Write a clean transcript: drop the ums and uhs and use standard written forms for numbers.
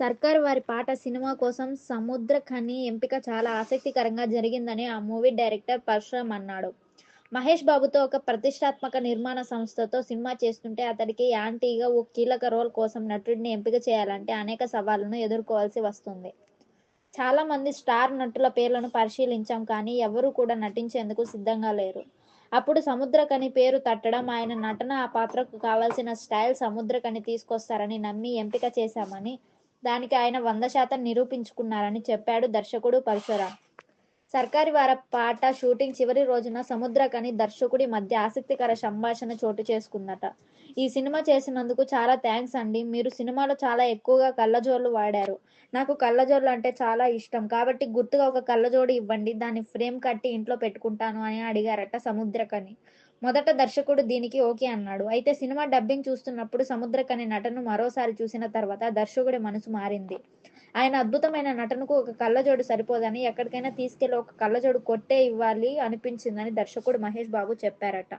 సర్కార్ వారి పాట సినిమా కోసం 'సముద్రఖని' ఎంపిక చాలా ఆసక్తికరంగా జరిగిందని ఆ మూవీ డైరెక్టర్ పరశురామ్ అన్నాడు. మహేష్ బాబుతో ఒక ప్రతిష్టాత్మక నిర్మాణ సంస్థతో సినిమా చేస్తుంటే అతడికి యాంటీగా ఓ కీలక రోల్ కోసం నటుడిని ఎంపిక చేయాలంటే అనేక సవాళ్లను ఎదుర్కోవాల్సి వస్తుంది. చాలా మంది స్టార్ నటుల పేర్లను పరిశీలించాం కానీ ఎవరూ కూడా నటించేందుకు సిద్ధంగా లేరు. అప్పుడు సముద్రఖని పేరు తట్టడం, ఆయన నటన ఆ పాత్రకు కావాల్సిన స్టైల్ సముద్రఖని తీసుకొస్తారని నమ్మి ఎంపిక చేశామని, దానికి ఆయన 100% నిరూపించుకున్నారని చెప్పాడు దర్శకుడు పరశురామ్. సర్కారీ వార పాట షూటింగ్ చివరి రోజున సముద్రఖని, దర్శకుడి మధ్య ఆసక్తికర సంభాషణ చోటు చేసుకుందట. ఈ సినిమా చేసినందుకు చాలా థ్యాంక్స్ అండి. మీరు సినిమాలో చాలా ఎక్కువగా కళ్లజోళ్లు వాడారు. నాకు కళ్లజోళ్లు అంటే చాలా ఇష్టం. కాబట్టి గుర్తుగా ఒక కళ్లజోడు ఇవ్వండి. దాన్ని ఫ్రేమ్ కట్టి ఇంట్లో పెట్టుకుంటాను అని అడిగారట సముద్రఖని. మొదట దర్శకుడు దీనికి ఓకే అన్నాడు. అయితే సినిమా డబ్బింగ్ చూస్తున్నప్పుడు సముద్రఖని నటనను మరోసారి చూసిన తర్వాత దర్శకుడి మనసు మారింది. ఆయన అద్భుతమైన నటనకు ఒక కళ్లజోడు సరిపోదని, ఎక్కడికైనా తీసుకెళ్లి ఒక కళ్లజోడు కొట్టే ఇవ్వాలి అనిపించిందని దర్శకుడు మహేష్ బాబు చెప్పారట.